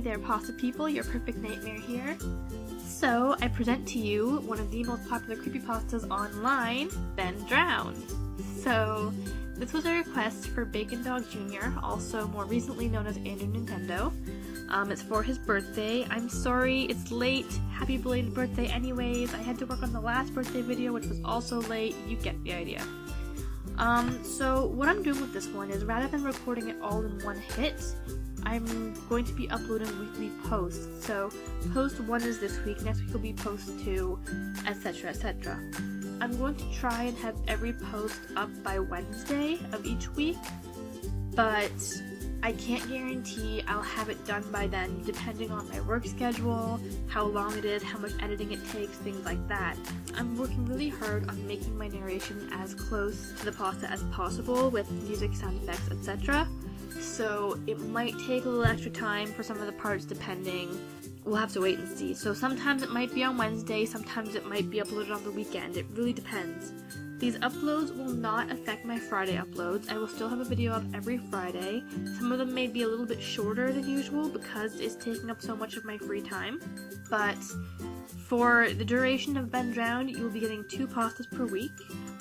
there, pasta people, your perfect nightmare here. So, I present to you one of the most popular creepypastas online, Ben Drowned. So, this was a request for Bacon Dog Jr., also more recently known as Andrew Nintendo. It's for his birthday. I'm sorry, it's late. Happy belated birthday anyways. I had to work on the last birthday video, which was also late. You get the idea. So what I'm doing with this one is, rather than recording it all in one hit, I'm going to be uploading weekly posts. So post 1 is this week, next week will be post 2, etc, etc. I'm going to try and have every post up by Wednesday of each week, but I can't guarantee I'll have it done by then, depending on my work schedule, how long it is, how much editing it takes, things like that. I'm working really hard on making my narration as close to the pasta as possible with music, sound effects, etc. So it might take a little extra time for some of the parts, depending. We'll have to wait and see. So sometimes it might be on Wednesday, sometimes it might be uploaded on the weekend. It really depends. These uploads will not affect my Friday uploads. I will still have a video up every Friday. Some of them may be a little bit shorter than usual because it's taking up so much of my free time. But for the duration of Ben Drowned, you will be getting 2 pastas per week,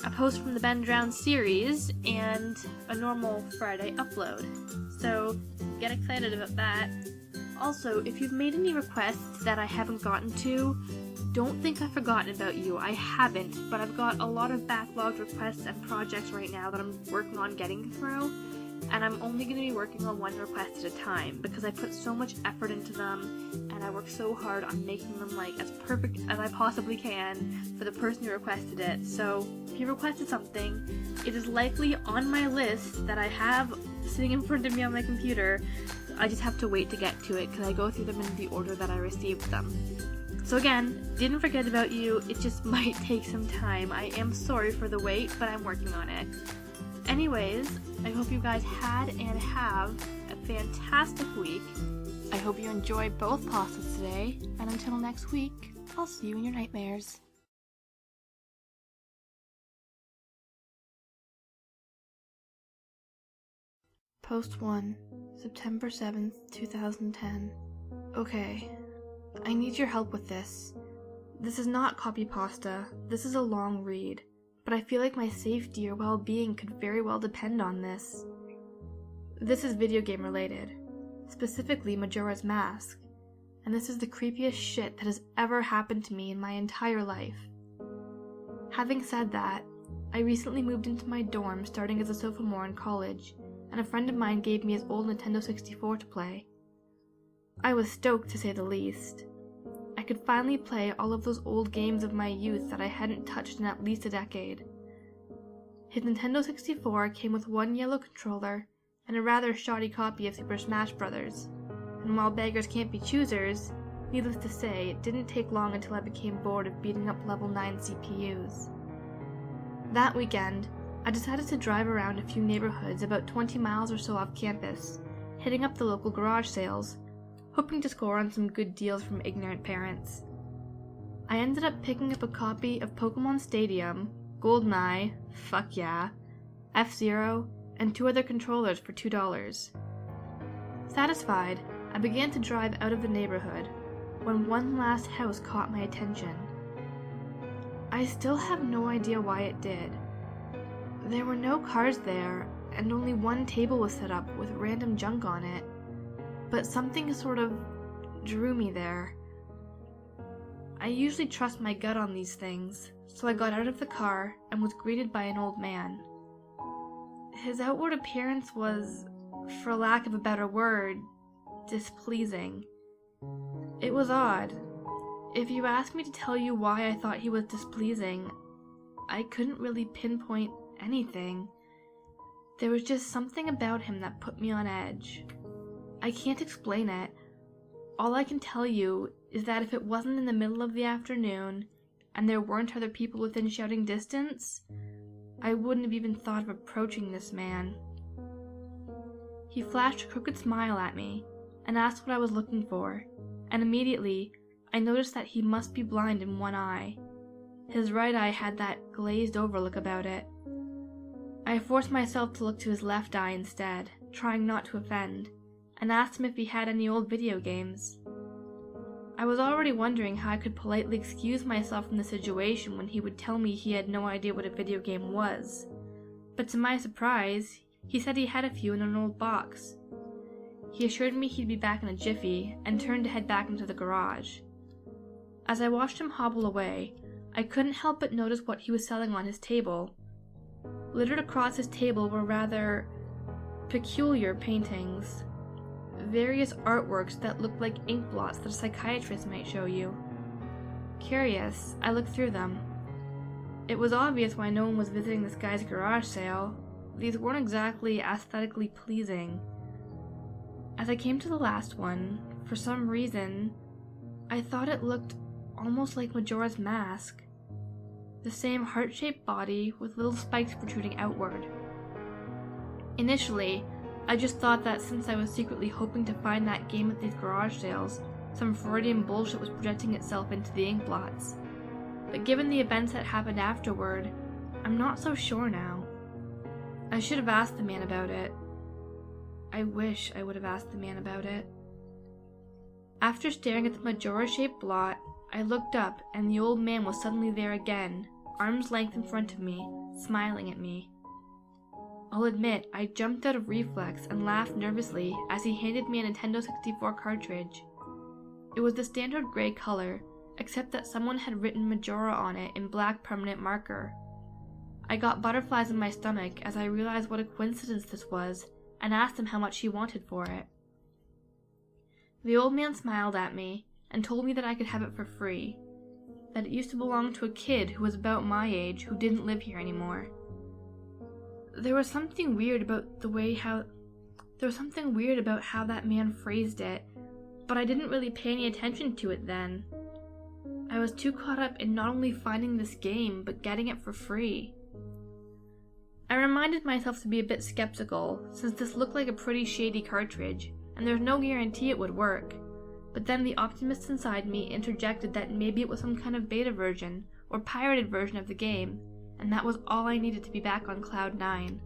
a post from the Ben Drowned series, and a normal Friday upload. So get excited about that. Also, if you've made any requests that I haven't gotten to, don't think I've forgotten about you. I haven't, but I've got a lot of backlogged requests and projects right now that I'm working on getting through, and I'm only going to be working on one request at a time because I put so much effort into them and I work so hard on making them like as perfect as I possibly can for the person who requested it. So if you requested something, it is likely on my list that I have sitting in front of me on my computer. I just have to wait to get to it because I go through them in the order that I received them. So again, didn't forget about you, it just might take some time. I am sorry for the wait, but I'm working on it. Anyways, I hope you guys had and have a fantastic week. I hope you enjoy both pastas today, and until next week, I'll see you in your nightmares. Post 1, September 7th, 2010. Okay. I need your help with this. This is not copypasta, this is a long read, but I feel like my safety or well-being could very well depend on this. This is video game related, specifically Majora's Mask, and this is the creepiest shit that has ever happened to me in my entire life. Having said that, I recently moved into my dorm starting as a sophomore in college, and a friend of mine gave me his old Nintendo 64 to play. I was stoked, to say the least. I could finally play all of those old games of my youth that I hadn't touched in at least a decade. His Nintendo 64 came with one yellow controller and a rather shoddy copy of Super Smash Bros. And while beggars can't be choosers, needless to say, it didn't take long until I became bored of beating up level 9 CPUs. That weekend, I decided to drive around a few neighborhoods about 20 miles or so off campus, hitting up the local garage sales, hoping to score on some good deals from ignorant parents. I ended up picking up a copy of Pokemon Stadium, GoldenEye, fuck yeah, F-Zero, and 2 other controllers for $2. Satisfied, I began to drive out of the neighborhood when one last house caught my attention. I still have no idea why it did. There were no cars there, and only one table was set up with random junk on it. But something sort of drew me there. I usually trust my gut on these things, so I got out of the car and was greeted by an old man. His outward appearance was, for lack of a better word, displeasing. It was odd. If you asked me to tell you why I thought he was displeasing, I couldn't really pinpoint anything. There was just something about him that put me on edge. I can't explain it. All I can tell you is that if it wasn't in the middle of the afternoon and there weren't other people within shouting distance, I wouldn't have even thought of approaching this man. He flashed a crooked smile at me and asked what I was looking for, and immediately I noticed that he must be blind in one eye. His right eye had that glazed over look about it. I forced myself to look to his left eye instead, trying not to offend, and asked him if he had any old video games. I was already wondering how I could politely excuse myself from the situation when he would tell me he had no idea what a video game was. But to my surprise, he said he had a few in an old box. He assured me he'd be back in a jiffy and turned to head back into the garage. As I watched him hobble away, I couldn't help but notice what he was selling on his table. Littered across his table were rather peculiar paintings. Various artworks that looked like ink blots that a psychiatrist might show you. Curious, I looked through them. It was obvious why no one was visiting this guy's garage sale. These weren't exactly aesthetically pleasing. As I came to the last one, for some reason, I thought it looked almost like Majora's Mask. The same heart-shaped body with little spikes protruding outward. Initially, I just thought that since I was secretly hoping to find that game at these garage sales, some Freudian bullshit was projecting itself into the ink blots. But given the events that happened afterward, I'm not so sure now. I should have asked the man about it. I wish I would have asked the man about it. After staring at the Majora-shaped blot, I looked up and the old man was suddenly there again, arm's length in front of me, smiling at me. I'll admit, I jumped out of reflex and laughed nervously as he handed me a Nintendo 64 cartridge. It was the standard gray color, except that someone had written Majora on it in black permanent marker. I got butterflies in my stomach as I realized what a coincidence this was, and asked him how much he wanted for it. The old man smiled at me and told me that I could have it for free, that it used to belong to a kid who was about my age who didn't live here anymore. There was something weird about how that man phrased it, but I didn't really pay any attention to it then. I was too caught up in not only finding this game, but getting it for free. I reminded myself to be a bit skeptical, since this looked like a pretty shady cartridge, and there's no guarantee it would work. But then the optimist inside me interjected that maybe it was some kind of beta version, or pirated version of the game, and that was all I needed to be back on Cloud 9.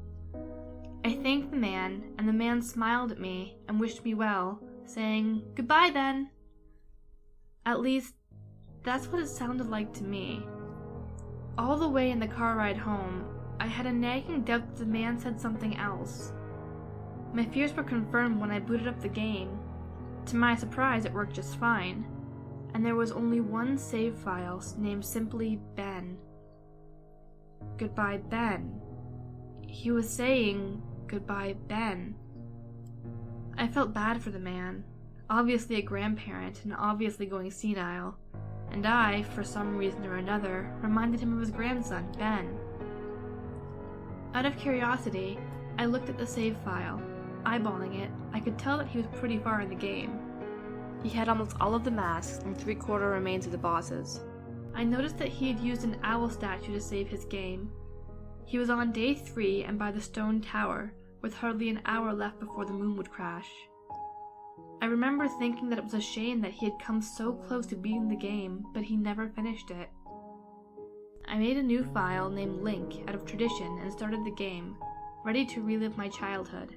I thanked the man, and the man smiled at me and wished me well, saying, "Goodbye then." At least, that's what it sounded like to me. All the way in the car ride home, I had a nagging doubt that the man said something else. My fears were confirmed when I booted up the game. To my surprise, it worked just fine, and there was only one save file named simply Ben. Goodbye, Ben. He was saying, "Goodbye, Ben." I felt bad for the man, obviously a grandparent and obviously going senile, and I, for some reason or another, reminded him of his grandson, Ben. Out of curiosity, I looked at the save file. Eyeballing it, I could tell that he was pretty far in the game. He had almost all of the masks and 3/4 remains of the bosses. I noticed that he had used an owl statue to save his game. He was on day 3 and by the stone tower, with hardly an hour left before the moon would crash. I remember thinking that it was a shame that he had come so close to beating the game, but he never finished it. I made a new file named Link out of tradition and started the game, ready to relive my childhood.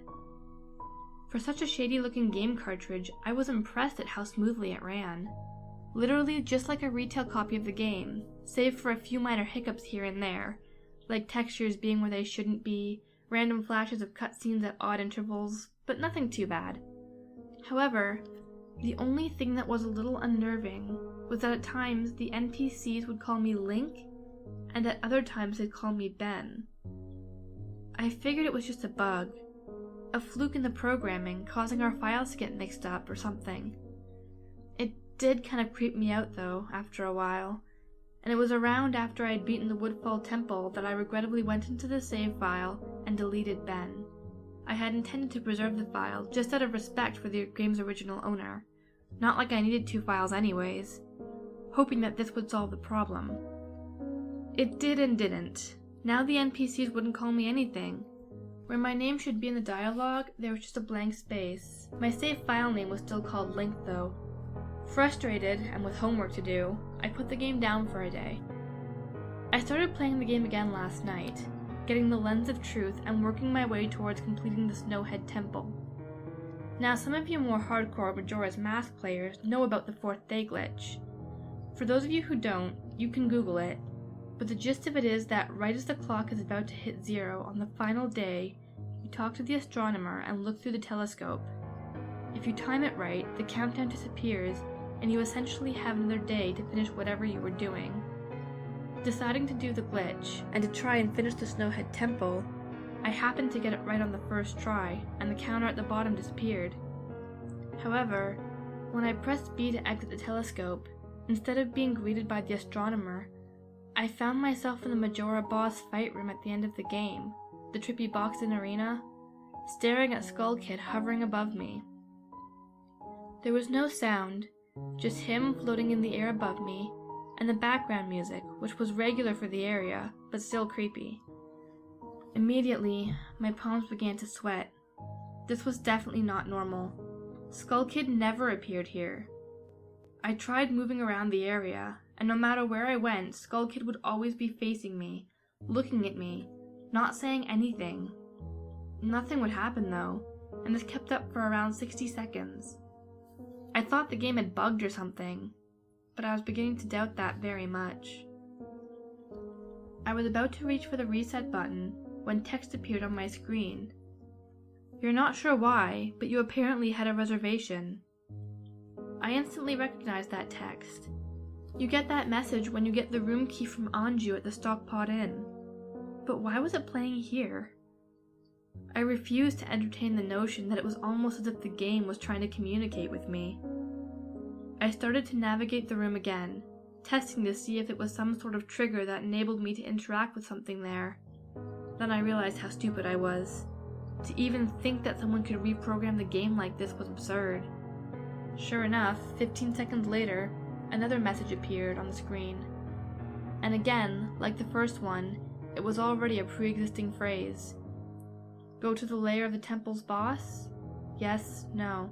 For such a shady-looking game cartridge, I was impressed at how smoothly it ran. Literally just like a retail copy of the game, save for a few minor hiccups here and there, like textures being where they shouldn't be, random flashes of cutscenes at odd intervals, but nothing too bad. However, the only thing that was a little unnerving was that at times the NPCs would call me Link, and at other times they'd call me Ben. I figured it was just a bug, a fluke in the programming causing our files to get mixed up or something. It did kind of creep me out though, after a while, and it was around after I had beaten the Woodfall Temple that I regrettably went into the save file and deleted Ben. I had intended to preserve the file just out of respect for the game's original owner, not like I needed 2 files anyways, hoping that this would solve the problem. It did and didn't. Now the NPCs wouldn't call me anything. Where my name should be in the dialogue, there was just a blank space. My save file name was still called Link though. Frustrated, and with homework to do, I put the game down for a day. I started playing the game again last night, getting the Lens of Truth and working my way towards completing the Snowhead Temple. Now, some of you more hardcore Majora's Mask players know about the 4th day glitch. For those of you who don't, you can Google it, but the gist of it is that right as the clock is about to hit 0 on the final day, you talk to the astronomer and look through the telescope. If you time it right, the countdown disappears, and you essentially have another day to finish whatever you were doing. Deciding to do the glitch, and to try and finish the Snowhead Temple, I happened to get it right on the first try, and the counter at the bottom disappeared. However, when I pressed B to exit the telescope, instead of being greeted by the astronomer, I found myself in the Majora boss fight room at the end of the game, the trippy box-in arena, staring at Skull Kid hovering above me. There was no sound, just him floating in the air above me, and the background music, which was regular for the area, but still creepy. Immediately, my palms began to sweat. This was definitely not normal. Skull Kid never appeared here. I tried moving around the area, and no matter where I went, Skull Kid would always be facing me, looking at me, not saying anything. Nothing would happen though, and this kept up for around 60 seconds. I thought the game had bugged or something, but I was beginning to doubt that very much. I was about to reach for the reset button when text appeared on my screen. You're not sure why, but you apparently had a reservation. I instantly recognized that text. You get that message when you get the room key from Anju at the Stockpot Inn. But why was it playing here? I refused to entertain the notion that it was almost as if the game was trying to communicate with me. I started to navigate the room again, testing to see if it was some sort of trigger that enabled me to interact with something there. Then I realized how stupid I was. To even think that someone could reprogram the game like this was absurd. Sure enough, 15 seconds later, another message appeared on the screen. And again, like the first one, it was already a pre-existing phrase. Go to the lair of the temple's boss? Yes, no.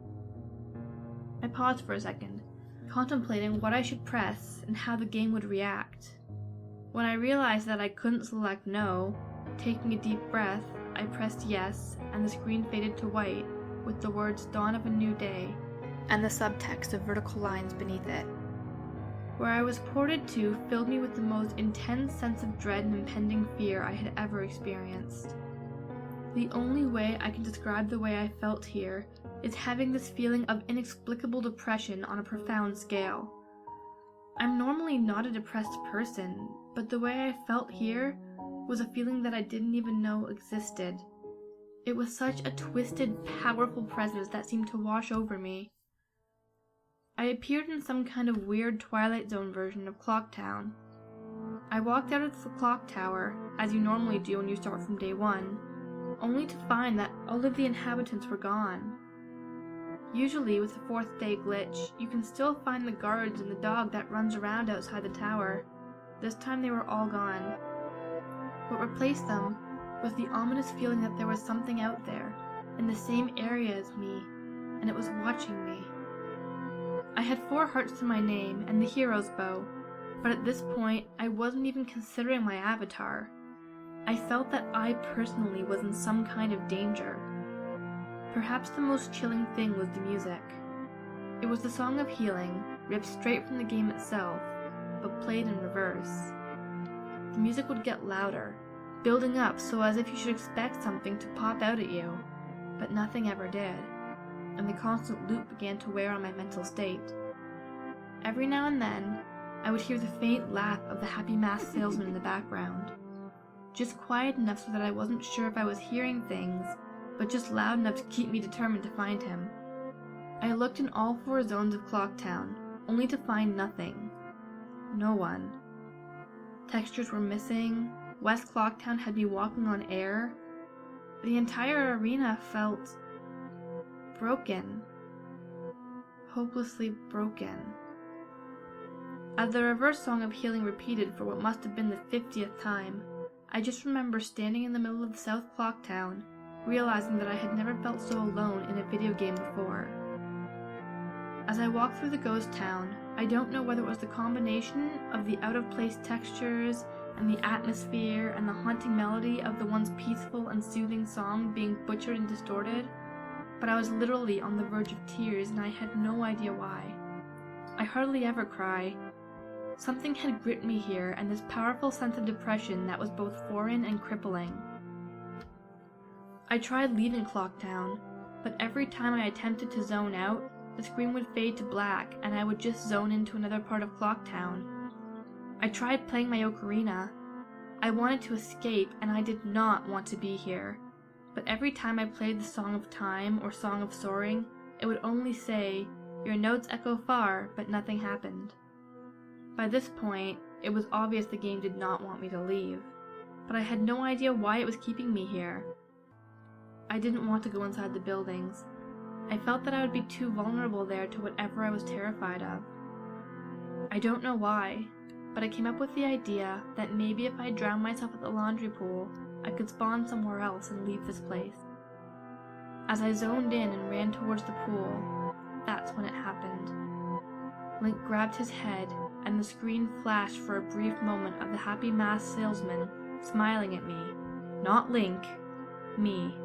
I paused for a second, contemplating what I should press and how the game would react. When I realized that I couldn't select no, taking a deep breath, I pressed yes, and the screen faded to white, with the words Dawn of a New Day, and the subtext of vertical lines beneath it. Where I was ported to filled me with the most intense sense of dread and impending fear I had ever experienced. The only way I can describe the way I felt here is having this feeling of inexplicable depression on a profound scale. I'm normally not a depressed person, but the way I felt here was a feeling that I didn't even know existed. It was such a twisted, powerful presence that seemed to wash over me. I appeared in some kind of weird Twilight Zone version of Clocktown. I walked out of the clock tower, as you normally do when you start from day one, only to find that all of the inhabitants were gone. Usually with the 4th day glitch, you can still find the guards and the dog that runs around outside the tower. This time they were all gone. What replaced them was the ominous feeling that there was something out there, in the same area as me, and it was watching me. I had 4 hearts to my name and the hero's bow, but at this point I wasn't even considering my avatar. I felt that I personally was in some kind of danger. Perhaps the most chilling thing was the music. It was the Song of Healing, ripped straight from the game itself, but played in reverse. The music would get louder, building up so as if you should expect something to pop out at you, but nothing ever did, and the constant loop began to wear on my mental state. Every now and then, I would hear the faint laugh of the happy masked salesman in the background. Just quiet enough so that I wasn't sure if I was hearing things, but just loud enough to keep me determined to find him. I looked in all 4 zones of Clocktown, only to find nothing. No one. Textures were missing, West Clocktown had me walking on air. The entire arena felt broken. Hopelessly broken. As the reverse Song of Healing repeated for what must have been the 50th time, I just remember standing in the middle of South Clocktown, realizing that I had never felt so alone in a video game before. As I walked through the ghost town, I don't know whether it was the combination of the out-of-place textures and the atmosphere and the haunting melody of the once peaceful and soothing song being butchered and distorted, but I was literally on the verge of tears and I had no idea why. I hardly ever cry. Something had gripped me here, and this powerful sense of depression that was both foreign and crippling. I tried leaving Clocktown, but every time I attempted to zone out, the screen would fade to black and I would just zone into another part of Clocktown. I tried playing my ocarina. I wanted to escape and I did not want to be here, but every time I played the Song of Time or Song of Soaring, it would only say, "Your notes echo far," but nothing happened. By this point, it was obvious the game did not want me to leave, but I had no idea why it was keeping me here. I didn't want to go inside the buildings. I felt that I would be too vulnerable there to whatever I was terrified of. I don't know why, but I came up with the idea that maybe if I drowned myself at the laundry pool, I could spawn somewhere else and leave this place. As I zoned in and ran towards the pool, that's when it happened. Link grabbed his head, and the screen flashed for a brief moment of the happy masked salesman smiling at me. Not Link, me,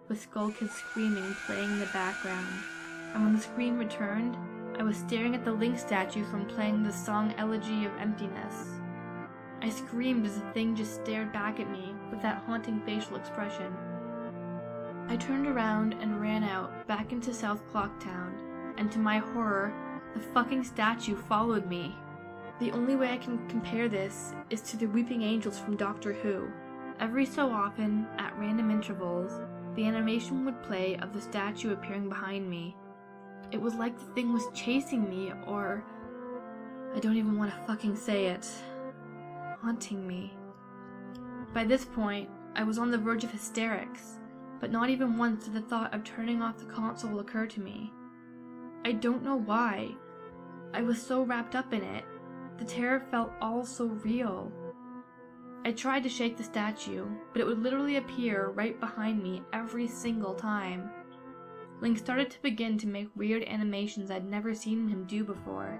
with Skull Kid screaming playing in the background. And when the screen returned, I was staring at the Link statue from playing the song Elegy of Emptiness. I screamed as the thing just stared back at me with that haunting facial expression. I turned around and ran out, back into South Clocktown, and to my horror, the fucking statue followed me. The only way I can compare this is to the Weeping Angels from Doctor Who. Every so often, at random intervals, the animation would play of the statue appearing behind me. It was like the thing was chasing me, or I don't even want to fucking say it. Haunting me. By this point, I was on the verge of hysterics, but not even once did the thought of turning off the console occur to me. I don't know why. I was so wrapped up in it. The terror felt all so real. I tried to shake the statue, but it would literally appear right behind me every single time. Link started to begin to make weird animations I'd never seen him do before.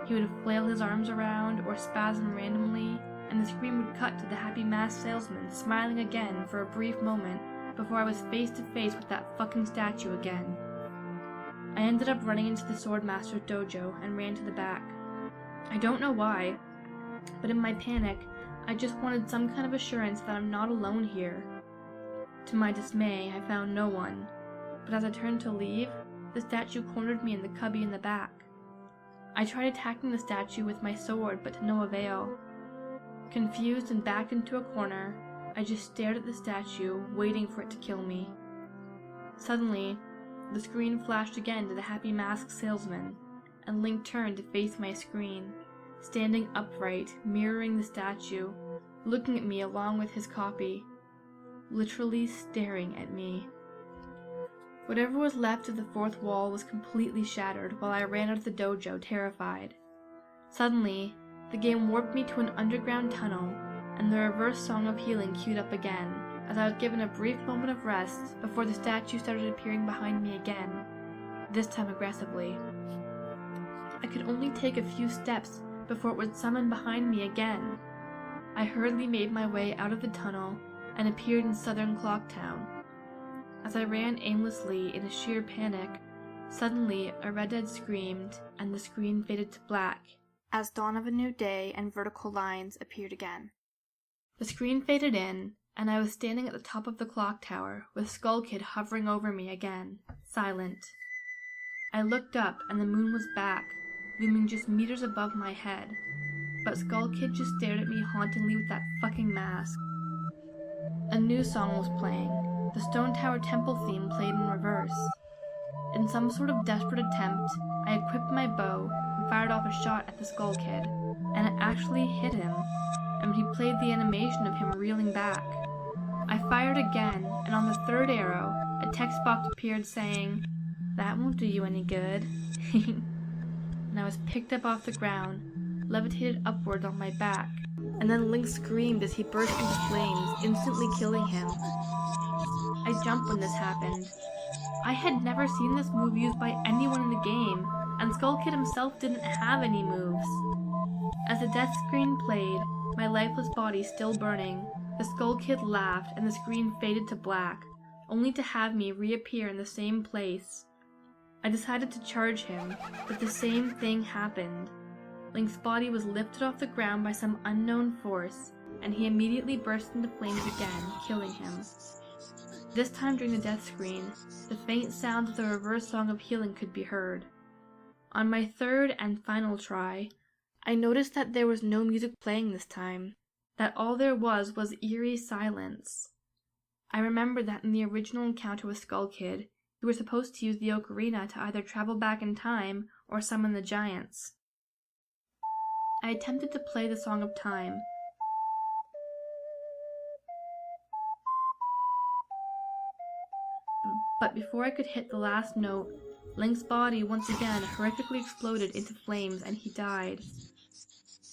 He would flail his arms around or spasm randomly, and the screen would cut to the happy masked salesman smiling again for a brief moment before I was face to face with that fucking statue again. I ended up running into the Swordmaster's dojo and ran to the back. I don't know why, but in my panic, I just wanted some kind of assurance that I'm not alone here. To my dismay, I found no one, but as I turned to leave, the statue cornered me in the cubby in the back. I tried attacking the statue with my sword, but to no avail. Confused and backed into a corner, I just stared at the statue, waiting for it to kill me. Suddenly, the screen flashed again to the happy masked salesman, and Link turned to face my screen, standing upright, mirroring the statue, looking at me along with his copy, literally staring at me. Whatever was left of the fourth wall was completely shattered while I ran out of the dojo, terrified. Suddenly, the game warped me to an underground tunnel, and the reverse song of healing queued up again, as I was given a brief moment of rest before the statue started appearing behind me again, this time aggressively. I could only take a few steps before it would summon behind me again. I hurriedly made my way out of the tunnel and appeared in southern Clocktown. As I ran aimlessly in a sheer panic, suddenly a redhead screamed and the screen faded to black as Dawn of a New Day and vertical lines appeared again. The screen faded in, and I was standing at the top of the clock tower with Skull Kid hovering over me again, silent. I looked up and the moon was back, looming just meters above my head, but Skull Kid just stared at me hauntingly with that fucking mask. A new song was playing. The Stone Tower Temple theme played in reverse. In some sort of desperate attempt, I equipped my bow and fired off a shot at the Skull Kid, and it actually hit him, and he played the animation of him reeling back. I fired again, and on the third arrow, a text box appeared saying, "That won't do you any good." And I was picked up off the ground, levitated upwards on my back, and then Link screamed as he burst into flames, instantly killing him. I jumped when this happened. I had never seen this move used by anyone in the game, and Skull Kid himself didn't have any moves. As the death screen played, my lifeless body still burning, the Skull Kid laughed and the screen faded to black, only to have me reappear in the same place. I decided to charge him, but the same thing happened. Link's body was lifted off the ground by some unknown force, and he immediately burst into flames again, killing him. This time during the death screen, the faint sound of the reverse song of healing could be heard. On my third and final try, I noticed that there was no music playing this time, that all there was eerie silence. I remembered that in the original encounter with Skull Kid, you were supposed to use the ocarina to either travel back in time or summon the giants. I attempted to play the Song of Time, but before I could hit the last note, Link's body once again horrifically exploded into flames and he died.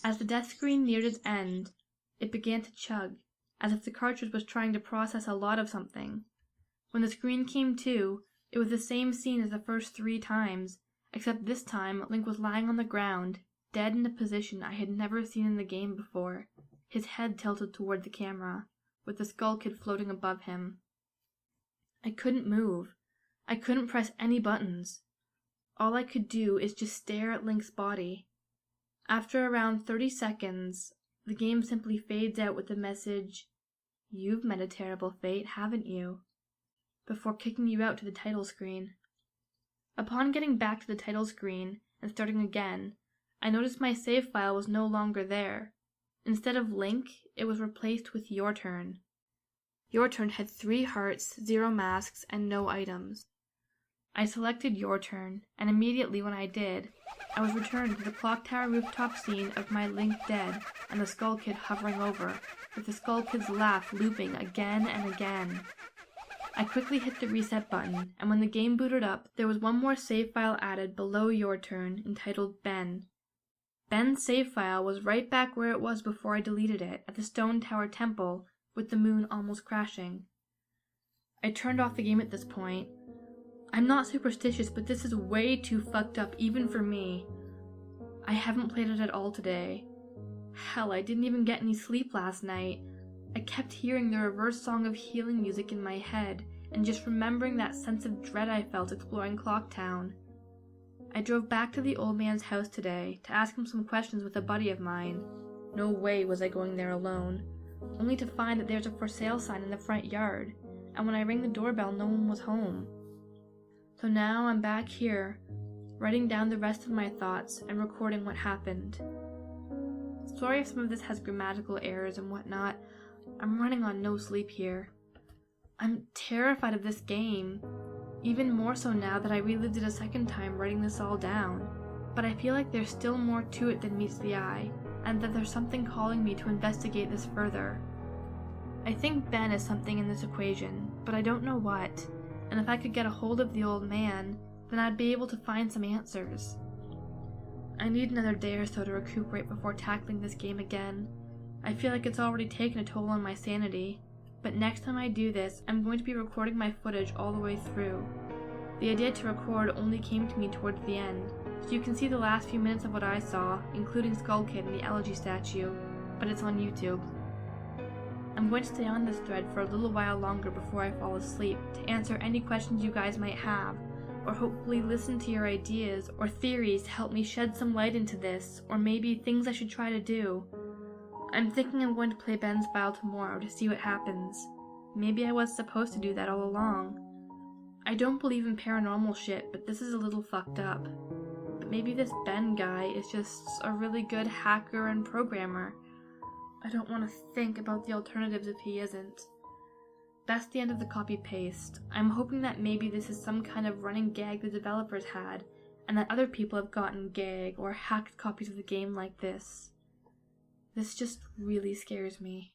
As the death screen neared its end, it began to chug, as if the cartridge was trying to process a lot of something. When the screen came to, it was the same scene as the first 3 times, except this time Link was lying on the ground, dead in a position I had never seen in the game before, his head tilted toward the camera, with the Skull Kid floating above him. I couldn't move. I couldn't press any buttons. All I could do is just stare at Link's body. After around 30 seconds, the game simply fades out with the message, "You've met a terrible fate, haven't you?" before kicking you out to the title screen. Upon getting back to the title screen and starting again, I noticed my save file was no longer there. Instead of Link, it was replaced with Your Turn. Your Turn had 3 hearts, 0 masks, and no items. I selected Your Turn, and immediately when I did, I was returned to the clock tower rooftop scene of my Link dead and the Skull Kid hovering over, with the Skull Kid's laugh looping again and again. I quickly hit the reset button, and when the game booted up, there was one more save file added below Your Turn entitled Ben. Ben's save file was right back where it was before I deleted it, at the Stone Tower Temple, with the moon almost crashing. I turned off the game at this point. I'm not superstitious, but this is way too fucked up even for me. I haven't played it at all today. Hell, I didn't even get any sleep last night. I kept hearing the reverse song of healing music in my head, and just remembering that sense of dread I felt exploring Clocktown. I drove back to the old man's house today to ask him some questions with a buddy of mine. No way was I going there alone, only to find that there's a for sale sign in the front yard, and when I rang the doorbell no one was home. So now I'm back here, writing down the rest of my thoughts and recording what happened. Sorry if some of this has grammatical errors and whatnot. I'm running on no sleep here. I'm terrified of this game, even more so now that I relived it a second time writing this all down. But I feel like there's still more to it than meets the eye, and that there's something calling me to investigate this further. I think Ben is something in this equation, but I don't know what, and if I could get a hold of the old man, then I'd be able to find some answers. I need another day or so to recuperate before tackling this game again. I feel like it's already taken a toll on my sanity, but next time I do this, I'm going to be recording my footage all the way through. The idea to record only came to me towards the end, so you can see the last few minutes of what I saw, including Skull Kid and the elegy statue, but it's on YouTube. I'm going to stay on this thread for a little while longer before I fall asleep to answer any questions you guys might have, or hopefully listen to your ideas or theories to help me shed some light into this, or maybe things I should try to do. I'm thinking I'm going to play Ben's file tomorrow to see what happens. Maybe I was supposed to do that all along. I don't believe in paranormal shit, but this is a little fucked up. But maybe this Ben guy is just a really good hacker and programmer. I don't want to think about the alternatives if he isn't. That's the end of the copy-paste. I'm hoping that maybe this is some kind of running gag the developers had, and that other people have gotten gag or hacked copies of the game like this. This just really scares me.